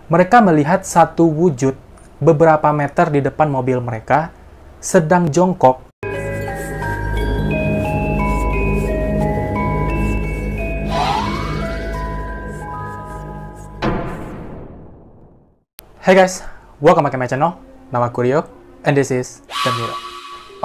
Mereka melihat satu wujud beberapa meter di depan mobil mereka sedang jongkok. Hey guys, welcome back to my channel. Nama aku Rio, and this is The Mirror.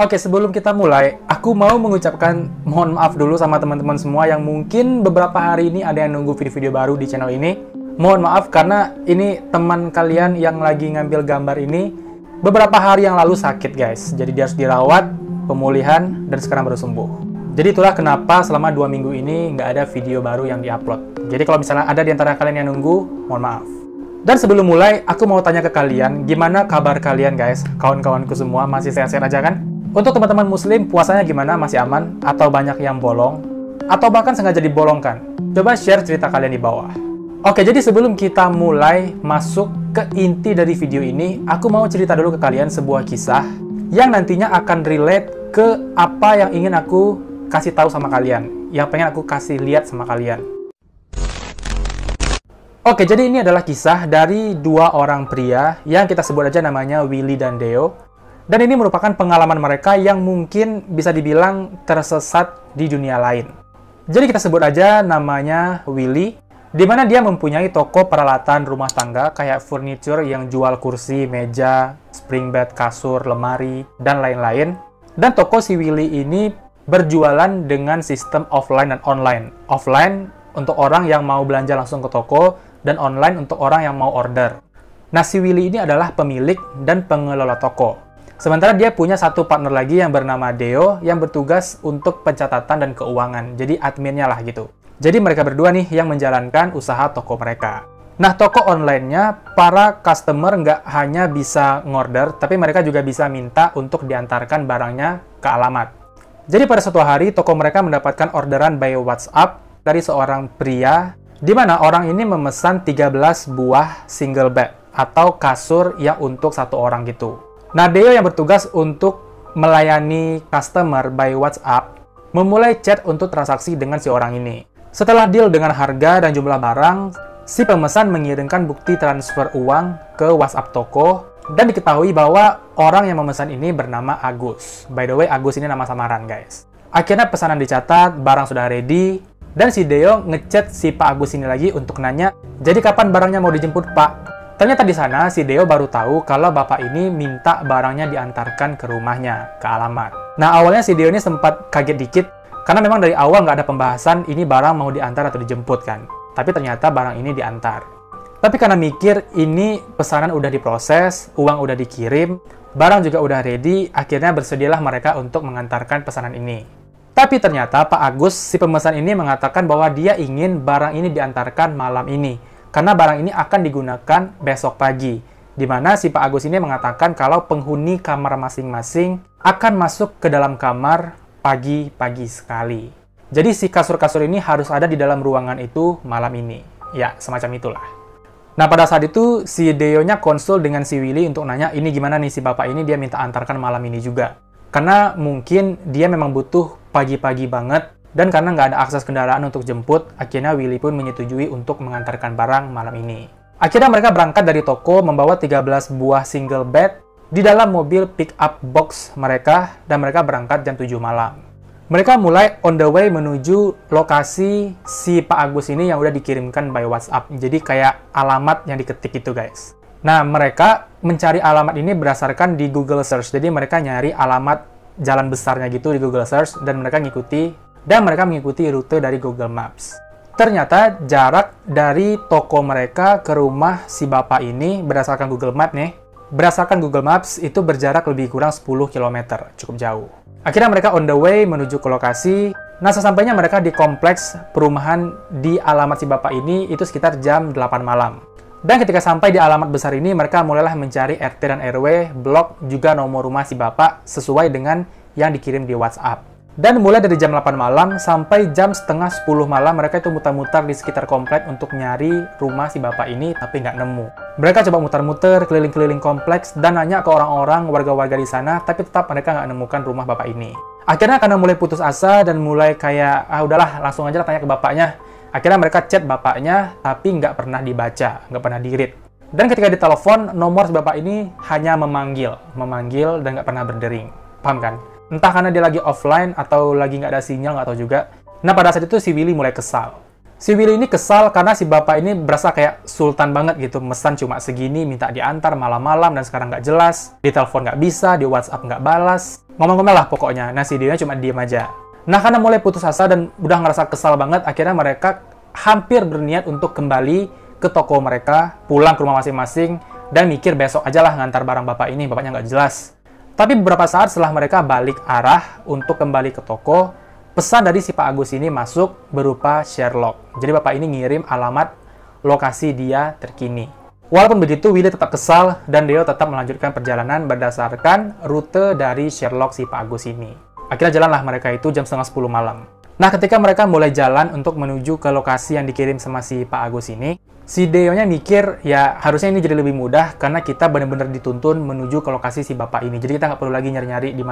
Oke, sebelum kita mulai, aku mau mengucapkan mohon maaf dulu sama teman-teman semua yang mungkin beberapa hari ini ada yang nunggu video-video baru di channel ini. Mohon maaf karena ini teman kalian yang lagi ngambil gambar ini beberapa hari yang lalu sakit guys. Jadi dia harus dirawat, pemulihan, dan sekarang baru sembuh. Jadi itulah kenapa selama 2 minggu ini nggak ada video baru yang diupload. Jadi kalau misalnya ada di antara kalian yang nunggu, mohon maaf. Dan sebelum mulai, aku mau tanya ke kalian, gimana kabar kalian guys? Kawan-kawanku semua masih sehat-sehat aja kan? Untuk teman-teman muslim, puasanya gimana? Masih aman? Atau banyak yang bolong? Atau bahkan sengaja dibolongkan? Coba share cerita kalian di bawah. Oke, jadi sebelum kita mulai masuk ke inti dari video ini, aku mau cerita dulu ke kalian sebuah kisah yang nantinya akan relate ke apa yang ingin aku kasih tahu sama kalian, yang pengen aku kasih lihat sama kalian. Oke, jadi ini adalah kisah dari 2 orang pria yang kita sebut aja namanya Willy dan Deo. Dan ini merupakan pengalaman mereka yang mungkin bisa dibilang tersesat di dunia lain. Jadi kita sebut aja namanya Willy, di mana dia mempunyai toko peralatan rumah tangga kayak furniture yang jual kursi, meja, spring bed, kasur, lemari, dan lain-lain. Dan toko si Willy ini berjualan dengan sistem offline dan online. Offline untuk orang yang mau belanja langsung ke toko, dan online untuk orang yang mau order. Nah, si Willy ini adalah pemilik dan pengelola toko. Sementara dia punya satu partner lagi yang bernama Deo yang bertugas untuk pencatatan dan keuangan. Jadi adminnya lah gitu. Jadi mereka berdua nih yang menjalankan usaha toko mereka. Nah, toko online-nya, para customer nggak hanya bisa ngorder, tapi mereka juga bisa minta untuk diantarkan barangnya ke alamat. Jadi pada suatu hari, toko mereka mendapatkan orderan by WhatsApp dari seorang pria, di mana orang ini memesan 13 buah single bed atau kasur yang untuk satu orang gitu. Nah, Deo yang bertugas untuk melayani customer by WhatsApp memulai chat untuk transaksi dengan si orang ini. Setelah deal dengan harga dan jumlah barang, si pemesan mengirimkan bukti transfer uang ke WhatsApp toko dan diketahui bahwa orang yang memesan ini bernama Agus. By the way, Agus ini nama samaran guys. Akhirnya pesanan dicatat, barang sudah ready. Dan si Deo ngechat si Pak Agus ini lagi untuk nanya, jadi kapan barangnya mau dijemput Pak? Ternyata di sana si Deo baru tahu kalau bapak ini minta barangnya diantarkan ke rumahnya, ke alamat. Nah, awalnya si Deo ini sempat kaget dikit, karena memang dari awal nggak ada pembahasan ini barang mau diantar atau dijemput kan. Tapi ternyata barang ini diantar. Tapi karena mikir ini pesanan udah diproses, uang udah dikirim, barang juga udah ready, akhirnya bersedialah mereka untuk mengantarkan pesanan ini. Tapi ternyata Pak Agus, si pemesan ini mengatakan bahwa dia ingin barang ini diantarkan malam ini. Karena barang ini akan digunakan besok pagi. Di mana si Pak Agus ini mengatakan kalau penghuni kamar masing-masing akan masuk ke dalam kamar pagi-pagi sekali. Jadi si kasur-kasur ini harus ada di dalam ruangan itu malam ini. Ya, semacam itulah. Nah, pada saat itu si Deo-nya konsul dengan si Willy untuk nanya, ini gimana nih si bapak ini dia minta antarkan malam ini juga. Karena mungkin dia memang butuh pagi-pagi banget, dan karena nggak ada akses kendaraan untuk jemput, akhirnya Willy pun menyetujui untuk mengantarkan barang malam ini. Akhirnya mereka berangkat dari toko membawa 13 buah single bed di dalam mobil pick-up box mereka, dan mereka berangkat jam 7 malam. Mereka mulai on the way menuju lokasi si Pak Agus ini yang udah dikirimkan by WhatsApp. Jadi kayak alamat yang diketik itu guys. Nah, mereka mencari alamat ini berdasarkan di Google Search. Jadi mereka nyari alamat jalan besarnya gitu di Google Search dan mereka mengikuti rute dari Google Maps. Ternyata jarak dari toko mereka ke rumah si bapak ini berdasarkan Google Maps itu berjarak lebih kurang 10 km, cukup jauh. Akhirnya mereka on the way menuju ke lokasi. Nah, sesampainya mereka di kompleks perumahan di alamat si bapak ini itu sekitar jam 8 malam. Dan ketika sampai di alamat besar ini, mereka mulailah mencari RT dan RW, blok, juga nomor rumah si bapak sesuai dengan yang dikirim di WhatsApp. Dan mulai dari jam 8 malam sampai jam setengah 10 malam, mereka itu muter-muter di sekitar komplek untuk nyari rumah si bapak ini, tapi nggak nemu. Mereka coba muter-muter keliling-keliling kompleks dan nanya ke orang-orang, warga-warga di sana, tapi tetap mereka nggak nemukan rumah bapak ini. Akhirnya karena mulai putus asa dan mulai kayak, udahlah langsung aja tanya ke bapaknya. Akhirnya mereka chat bapaknya, tapi nggak pernah dibaca, nggak pernah di-read. Dan ketika ditelepon, nomor si bapak ini hanya memanggil dan nggak pernah berdering. Paham kan? Entah karena dia lagi offline atau lagi nggak ada sinyal, nggak tahu juga. Nah, pada saat itu si Willy mulai kesal. Si Willy ini kesal karena si bapak ini berasa kayak sultan banget gitu. Mesan cuma segini, minta diantar malam-malam, dan sekarang nggak jelas. Di telepon nggak bisa, di WhatsApp nggak balas. Ngomong-ngomong lah pokoknya. Nah, si Deo cuma diem aja. Nah, karena mulai putus asa dan udah ngerasa kesal banget, akhirnya mereka hampir berniat untuk kembali ke toko mereka, pulang ke rumah masing-masing, dan mikir besok aja lah ngantar barang bapak ini, bapaknya nggak jelas. Tapi beberapa saat setelah mereka balik arah untuk kembali ke toko, pesan dari si Pak Agus ini masuk berupa Sherlock. Jadi bapak ini ngirim alamat lokasi dia terkini. Walaupun begitu, Willy tetap kesal dan Deo tetap melanjutkan perjalanan berdasarkan rute dari Sherlock si Pak Agus ini. Akhirnya jalanlah mereka itu jam setengah 10 malam. Nah, ketika mereka mulai jalan untuk menuju ke lokasi yang dikirim sama si Pak Agus ini, si Deo-nya mikir, ya harusnya ini jadi lebih mudah karena kita benar-benar dituntun menuju ke lokasi si bapak ini. Jadi kita nggak perlu lagi nyari-nyari di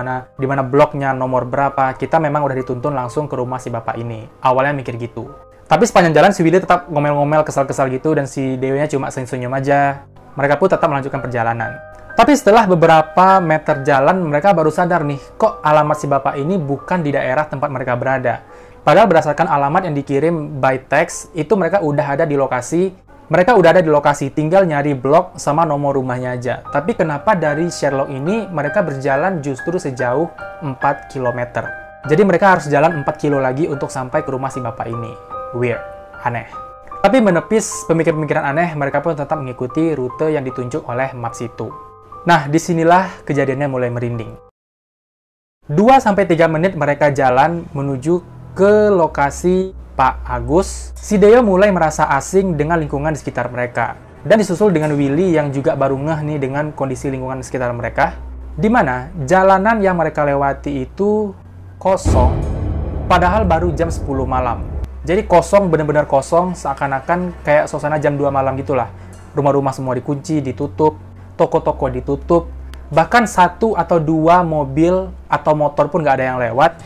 mana bloknya, nomor berapa. Kita memang udah dituntun langsung ke rumah si bapak ini. Awalnya mikir gitu. Tapi sepanjang jalan si Willy tetap ngomel-ngomel, kesal-kesal gitu, dan si Deo-nya cuma senyum-senyum aja. Mereka pun tetap melanjutkan perjalanan. Tapi setelah beberapa meter jalan, mereka baru sadar nih, kok alamat si bapak ini bukan di daerah tempat mereka berada. Padahal berdasarkan alamat yang dikirim by text, itu mereka udah ada di lokasi. Mereka udah ada di lokasi, tinggal nyari blok sama nomor rumahnya aja. Tapi kenapa dari Sherlock ini, mereka berjalan justru sejauh 4 km. Jadi mereka harus jalan 4 kilo lagi untuk sampai ke rumah si bapak ini. Weird, aneh. Tapi menepis pemikiran-pemikiran aneh, mereka pun tetap mengikuti rute yang ditunjuk oleh maps itu. Nah, disinilah kejadiannya mulai merinding. 2-3 menit mereka jalan menuju ke lokasi Pak Agus. Si Deo mulai merasa asing dengan lingkungan di sekitar mereka. Dan disusul dengan Willy yang juga baru ngeh nih dengan kondisi lingkungan di sekitar mereka. Di mana jalanan yang mereka lewati itu kosong, padahal baru jam 10 malam. Jadi kosong, benar-benar kosong, seakan-akan kayak suasana jam 2 malam gitulah. Rumah-rumah semua dikunci, ditutup, toko-toko ditutup, bahkan 1 atau 2 mobil atau motor pun nggak ada yang lewat.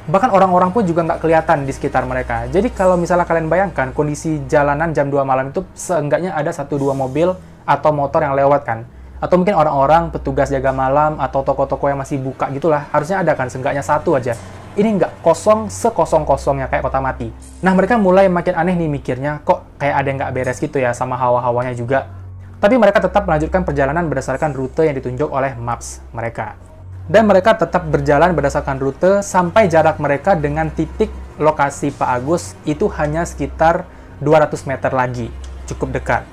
Bahkan orang-orang pun juga nggak kelihatan di sekitar mereka. Jadi kalau misalnya kalian bayangkan kondisi jalanan jam 2 malam itu, seenggaknya ada 1-2 mobil atau motor yang lewat kan. Atau mungkin orang-orang petugas jaga malam atau toko-toko yang masih buka gitulah. Harusnya ada kan, seenggaknya 1 aja. Ini nggak, kosong sekosong-kosongnya kayak kota mati. Nah, mereka mulai makin aneh nih mikirnya, kok kayak ada yang nggak beres gitu ya sama hawa-hawanya juga. Tapi mereka tetap melanjutkan perjalanan berdasarkan rute yang ditunjuk oleh maps mereka. Dan mereka tetap berjalan berdasarkan rute sampai jarak mereka dengan titik lokasi Pak Agus itu hanya sekitar 200 meter lagi. Cukup dekat.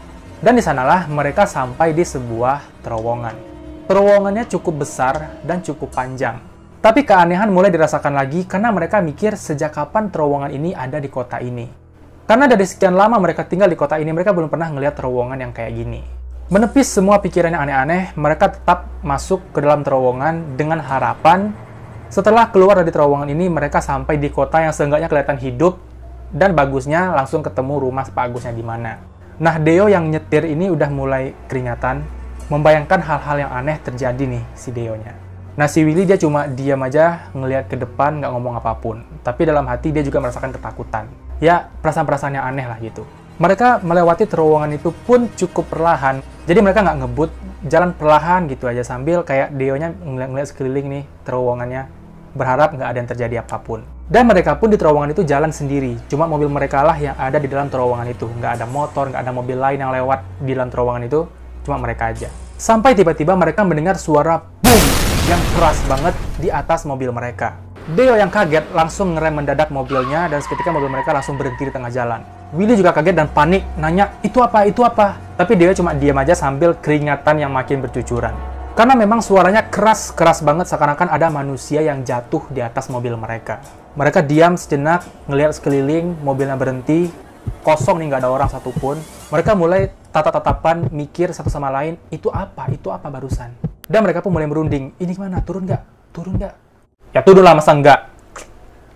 Dan di sanalah mereka sampai di sebuah terowongan. Terowongannya cukup besar dan cukup panjang. Tapi keanehan mulai dirasakan lagi karena mereka mikir sejak kapan terowongan ini ada di kota ini. Karena dari sekian lama mereka tinggal di kota ini, mereka belum pernah ngelihat terowongan yang kayak gini. Menepis semua pikiran yang aneh-aneh, mereka tetap masuk ke dalam terowongan dengan harapan setelah keluar dari terowongan ini, mereka sampai di kota yang seenggaknya kelihatan hidup dan bagusnya langsung ketemu rumah Pak Agusnya di mana. Nah, Deo yang nyetir ini udah mulai keringatan, membayangkan hal-hal yang aneh terjadi nih si Deo-nya. Nah, si Willy dia cuma diam aja, ngelihat ke depan, nggak ngomong apapun. Tapi dalam hati dia juga merasakan ketakutan. Ya, perasaan-perasaan yang aneh lah gitu. Mereka melewati terowongan itu pun cukup perlahan. Jadi mereka nggak ngebut, jalan perlahan gitu aja sambil kayak Deo-nya ngeliat sekeliling nih terowongannya. Berharap nggak ada yang terjadi apapun. Dan mereka pun di terowongan itu jalan sendiri. Cuma mobil mereka lah yang ada di dalam terowongan itu. Nggak ada motor, nggak ada mobil lain yang lewat di dalam terowongan itu. Cuma mereka aja. Sampai tiba-tiba mereka mendengar suara boom yang keras banget di atas mobil mereka. Deo yang kaget langsung ngerem mendadak mobilnya dan seketika mobil mereka langsung berhenti di tengah jalan. Willy juga kaget dan panik, nanya, itu apa, itu apa? Tapi Deo cuma diam aja sambil keringatan yang makin bercucuran. Karena memang suaranya keras banget, seakan-akan ada manusia yang jatuh di atas mobil mereka. Mereka diam sejenak, ngelihat sekeliling, mobilnya berhenti, kosong nih, nggak ada orang satupun. Mereka mulai tatap-tatapan, mikir satu sama lain, itu apa barusan? Dan mereka pun mulai merunding, ini gimana, turun nggak? Turun nggak? Ya turun lah, masa nggak?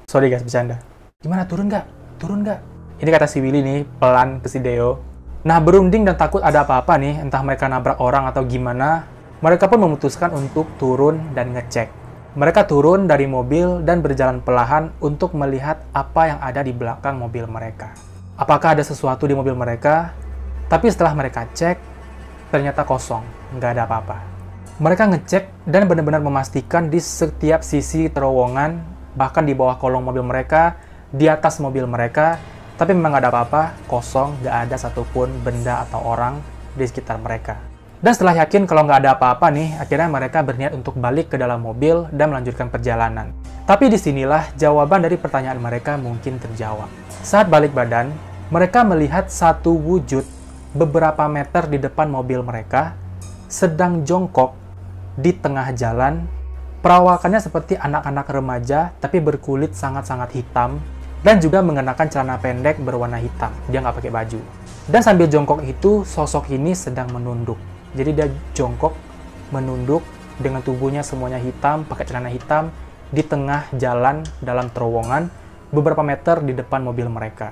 Sorry guys, bercanda. Gimana, turun nggak? Turun nggak? Ini kata si Willy nih, pelan ke si Deo. Nah, berunding dan takut ada apa-apa nih, entah mereka nabrak orang atau gimana, mereka pun memutuskan untuk turun dan ngecek. Mereka turun dari mobil dan berjalan perlahan untuk melihat apa yang ada di belakang mobil mereka. Apakah ada sesuatu di mobil mereka? Tapi setelah mereka cek, ternyata kosong, nggak ada apa-apa. Mereka ngecek dan benar-benar memastikan di setiap sisi terowongan, bahkan di bawah kolong mobil mereka, di atas mobil mereka, tapi memang nggak ada apa-apa, kosong, nggak ada satupun benda atau orang di sekitar mereka. Dan setelah yakin kalau nggak ada apa-apa nih, akhirnya mereka berniat untuk balik ke dalam mobil dan melanjutkan perjalanan. Tapi disinilah jawaban dari pertanyaan mereka mungkin terjawab. Saat balik badan, mereka melihat satu wujud beberapa meter di depan mobil mereka, sedang jongkok di tengah jalan. Perawakannya seperti anak-anak remaja, tapi berkulit sangat-sangat hitam, dan juga mengenakan celana pendek berwarna hitam. Dia nggak pakai baju. Dan sambil jongkok itu, sosok ini sedang menunduk. Jadi dia jongkok, menunduk, dengan tubuhnya semuanya hitam, pakai celana hitam, di tengah jalan dalam terowongan, beberapa meter di depan mobil mereka.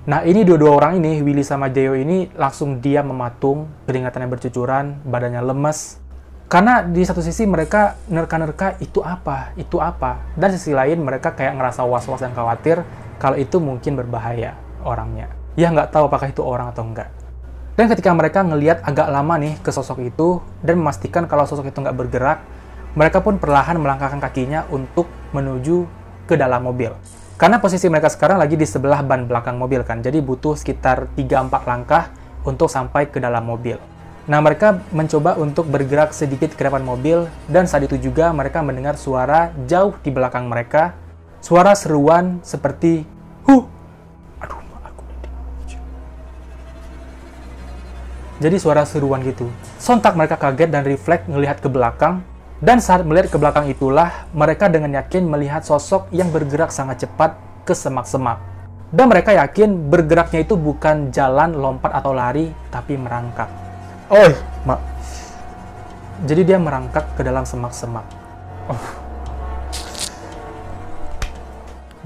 Nah, ini dua-dua orang ini, Willy sama Deo ini, langsung diam mematung, keringatannya bercucuran, badannya lemes. Karena di satu sisi mereka nerka-nerka, itu apa? Itu apa? Dan sisi lain mereka kayak ngerasa was-was dan khawatir kalau itu mungkin berbahaya orangnya. Ya nggak tahu apakah itu orang atau enggak. Dan ketika mereka ngelihat agak lama nih ke sosok itu, dan memastikan kalau sosok itu nggak bergerak, mereka pun perlahan melangkahkan kakinya untuk menuju ke dalam mobil. Karena posisi mereka sekarang lagi di sebelah ban belakang mobil kan, jadi butuh sekitar 3-4 langkah untuk sampai ke dalam mobil. Nah, mereka mencoba untuk bergerak sedikit ke depan mobil, dan saat itu juga mereka mendengar suara jauh di belakang mereka, suara seruan seperti, "Huh!" Aduh, aku jadi suara seruan gitu. Sontak mereka kaget dan refleks ngelihat ke belakang, dan saat melihat ke belakang itulah, mereka dengan yakin melihat sosok yang bergerak sangat cepat ke semak-semak. Dan mereka yakin bergeraknya itu bukan jalan, lompat, atau lari, tapi merangkak. Oi, mak. Jadi dia merangkak ke dalam semak-semak.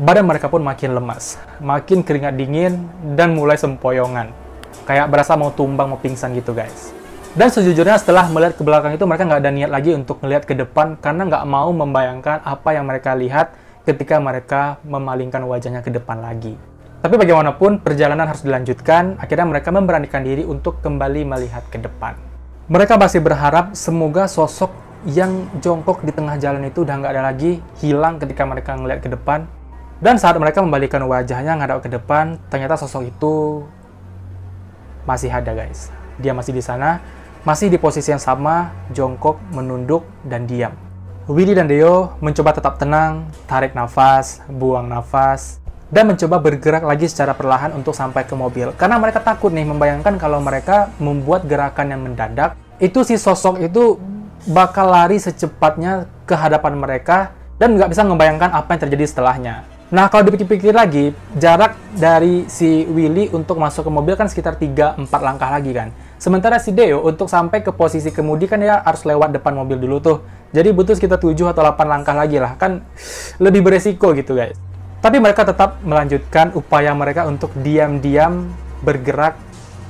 Badan mereka pun makin lemas, makin keringat dingin, dan mulai sempoyongan. Kayak berasa mau tumbang, mau pingsan gitu guys. Dan sejujurnya setelah melihat ke belakang itu, mereka nggak ada niat lagi untuk melihat ke depan, karena nggak mau membayangkan apa yang mereka lihat ketika mereka memalingkan wajahnya ke depan lagi. Tapi bagaimanapun, perjalanan harus dilanjutkan. Akhirnya mereka memberanikan diri untuk kembali melihat ke depan. Mereka masih berharap semoga sosok yang jongkok di tengah jalan itu udah nggak ada lagi, hilang ketika mereka ngelihat ke depan. Dan saat mereka membalikkan wajahnya ngadap ke depan, ternyata sosok itu masih ada guys. Dia masih di sana, masih di posisi yang sama, jongkok, menunduk, dan diam. Willy dan Deo mencoba tetap tenang, tarik nafas, buang nafas, dan mencoba bergerak lagi secara perlahan untuk sampai ke mobil. Karena mereka takut nih membayangkan kalau mereka membuat gerakan yang mendadak, itu si sosok itu bakal lari secepatnya ke hadapan mereka, dan nggak bisa membayangkan apa yang terjadi setelahnya. Nah, kalau dipikir-pikir lagi, jarak dari si Willy untuk masuk ke mobil kan sekitar 3-4 langkah lagi kan. Sementara si Deo untuk sampai ke posisi kemudi kan dia harus lewat depan mobil dulu tuh. Jadi butuh sekitar 7 atau 8 langkah lagi lah. Kan lebih beresiko gitu guys. Tapi mereka tetap melanjutkan upaya mereka untuk diam-diam bergerak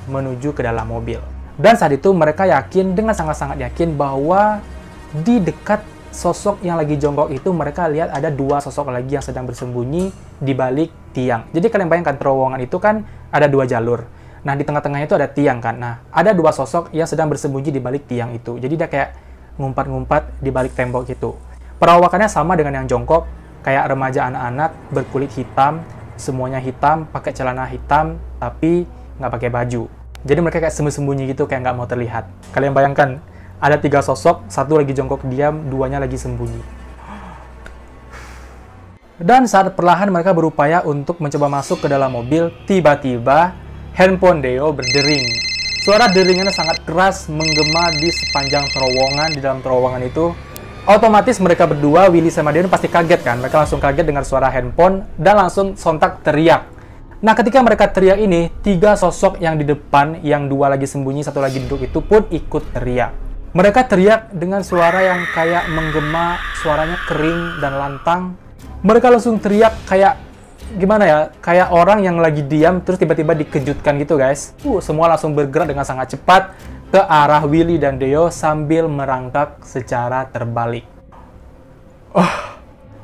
menuju ke dalam mobil. Dan saat itu mereka yakin, dengan sangat-sangat yakin bahwa di dekat sosok yang lagi jongkok itu, mereka lihat ada 2 sosok lagi yang sedang bersembunyi di balik tiang. Jadi kalian bayangkan terowongan itu kan ada 2 jalur. Nah, di tengah-tengahnya itu ada tiang kan. Nah, ada 2 sosok yang sedang bersembunyi di balik tiang itu. Jadi dia kayak ngumpat-ngumpat di balik tembok itu. Perawakannya sama dengan yang jongkok, kayak remaja anak-anak berkulit hitam, semuanya hitam, pakai celana hitam, tapi nggak pakai baju. Jadi mereka kayak sembunyi-sembunyi gitu, kayak nggak mau terlihat. Kalian bayangkan, ada 3 sosok, 1 lagi jongkok diam, 2-nya lagi sembunyi. Dan saat perlahan mereka berupaya untuk mencoba masuk ke dalam mobil, tiba-tiba handphone Deo berdering. Suara deringannya sangat keras, menggema di sepanjang terowongan. Di dalam terowongan itu, otomatis mereka berdua, Willy sama Deo, pasti kaget kan? Mereka langsung kaget dengar suara handphone, dan langsung sontak teriak. Nah, ketika mereka teriak ini, 3 sosok yang di depan, yang 2 lagi sembunyi, 1 lagi duduk itu pun ikut teriak. Mereka teriak dengan suara yang kayak menggema, suaranya kering dan lantang. Mereka langsung teriak kayak, gimana ya, kayak orang yang lagi diam, terus tiba-tiba dikejutkan gitu guys. Semua langsung bergerak dengan sangat cepat ke arah Willy dan Deo sambil merangkak secara terbalik.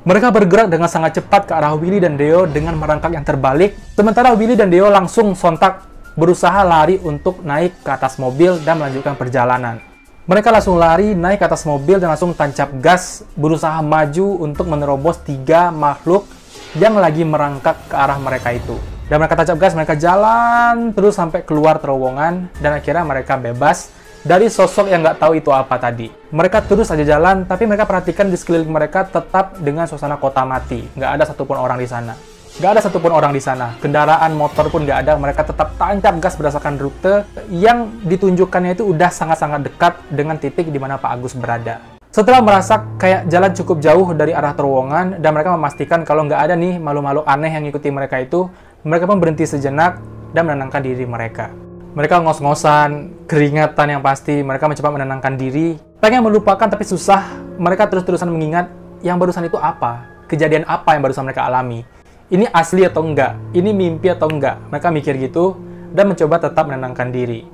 Mereka bergerak dengan sangat cepat ke arah Willy dan Deo dengan merangkak yang terbalik. Sementara Willy dan Deo langsung sontak berusaha lari untuk naik ke atas mobil dan melanjutkan perjalanan. Mereka langsung lari, naik ke atas mobil dan langsung tancap gas, berusaha maju untuk menerobos 3 makhluk yang lagi merangkak ke arah mereka itu. Dan mereka tancap gas, mereka jalan terus sampai keluar terowongan, dan akhirnya mereka bebas dari sosok yang nggak tahu itu apa tadi. Mereka terus aja jalan, tapi mereka perhatikan di sekeliling mereka tetap dengan suasana kota mati. Nggak ada satupun orang di sana. Nggak ada satupun orang di sana. Kendaraan motor pun nggak ada. Mereka tetap tancap gas berdasarkan rute yang ditunjukkannya itu udah sangat-sangat dekat dengan titik di mana Pak Agus berada. Setelah merasa kayak jalan cukup jauh dari arah terowongan, dan mereka memastikan kalau nggak ada nih makhluk-makhluk aneh yang ngikuti mereka itu, mereka pun berhenti sejenak dan menenangkan diri mereka. Mereka ngos-ngosan, keringatan yang pasti, mereka mencoba menenangkan diri. Pengen melupakan tapi susah, mereka terus-terusan mengingat yang barusan itu apa? Kejadian apa yang barusan mereka alami? Ini asli atau enggak? Ini mimpi atau enggak? Mereka mikir gitu dan mencoba tetap menenangkan diri.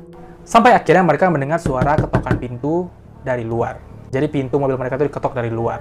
Sampai akhirnya mereka mendengar suara ketokan pintu dari luar. Jadi pintu mobil mereka itu diketok dari luar.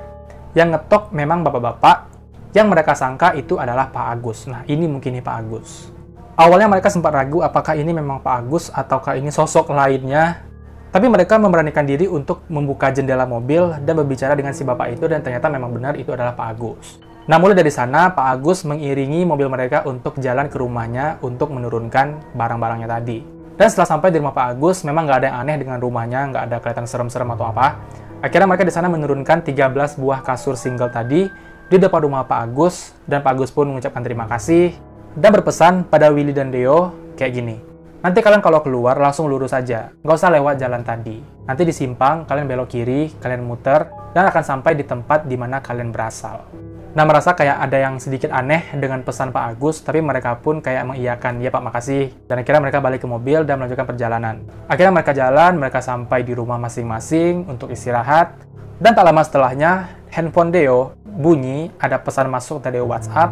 Yang ngetok memang bapak-bapak yang mereka sangka itu adalah Pak Agus. Nah, ini mungkin nih Pak Agus. Awalnya mereka sempat ragu apakah ini memang Pak Agus ataukah ini sosok lainnya. Tapi mereka memberanikan diri untuk membuka jendela mobil dan berbicara dengan si bapak itu, dan ternyata memang benar itu adalah Pak Agus. Nah, mulai dari sana, Pak Agus mengiringi mobil mereka untuk jalan ke rumahnya untuk menurunkan barang-barangnya tadi. Dan setelah sampai di rumah Pak Agus, memang nggak ada yang aneh dengan rumahnya, nggak ada kelihatan serem-serem atau apa. Akhirnya mereka di sana menurunkan 13 buah kasur single tadi di depan rumah Pak Agus, dan Pak Agus pun mengucapkan terima kasih dan berpesan pada Willy dan Deo kayak gini. Nanti kalian kalau keluar langsung lurus aja, nggak usah lewat jalan tadi. Nanti di simpang, kalian belok kiri, kalian muter, dan akan sampai di tempat di mana kalian berasal. Nah, merasa kayak ada yang sedikit aneh dengan pesan Pak Agus, tapi mereka pun kayak mengiyakan, ya Pak, makasih. Dan akhirnya mereka balik ke mobil dan melanjutkan perjalanan. Akhirnya mereka jalan, mereka sampai di rumah masing-masing untuk istirahat. Dan tak lama setelahnya, handphone Deo bunyi, ada pesan masuk dari WhatsApp,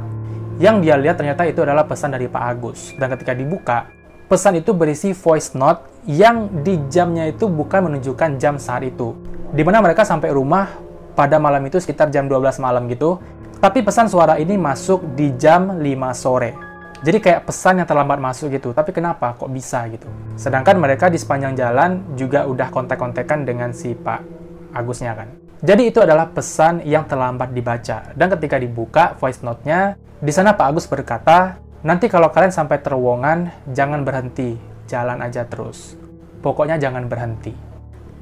yang dia lihat ternyata itu adalah pesan dari Pak Agus. Dan ketika dibuka, pesan itu berisi voice note yang di jamnya itu bukan menunjukkan jam saat itu. Dimana mereka sampai rumah pada malam itu sekitar jam 12 malam gitu. Tapi pesan suara ini masuk di jam 5 sore. Jadi kayak pesan yang terlambat masuk gitu. Tapi kenapa kok bisa gitu? Sedangkan mereka di sepanjang jalan juga udah kontak-kontakan dengan si Pak Agusnya kan. Jadi itu adalah pesan yang terlambat dibaca. Dan ketika dibuka voice note-nya, di sana Pak Agus berkata, nanti kalau kalian sampai terowongan, jangan berhenti, jalan aja terus. Pokoknya jangan berhenti.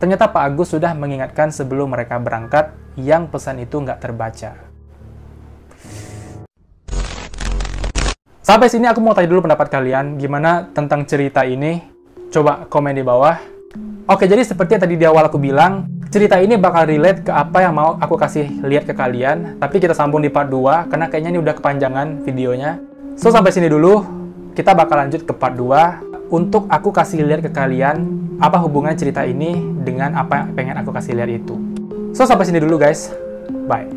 Ternyata Pak Agus sudah mengingatkan sebelum mereka berangkat yang pesan itu nggak terbaca. Sampai sini aku mau tanya dulu pendapat kalian, gimana tentang cerita ini? Coba komen di bawah. Oke, jadi seperti yang tadi di awal aku bilang, cerita ini bakal relate ke apa yang mau aku kasih lihat ke kalian. Tapi kita sambung di part 2, karena kayaknya ini udah kepanjangan videonya. So, sampai sini dulu. Kita bakal lanjut ke part 2, untuk aku kasih lihat ke kalian apa hubungan cerita ini dengan apa yang pengen aku kasih lihat itu. So, sampai sini dulu guys. Bye.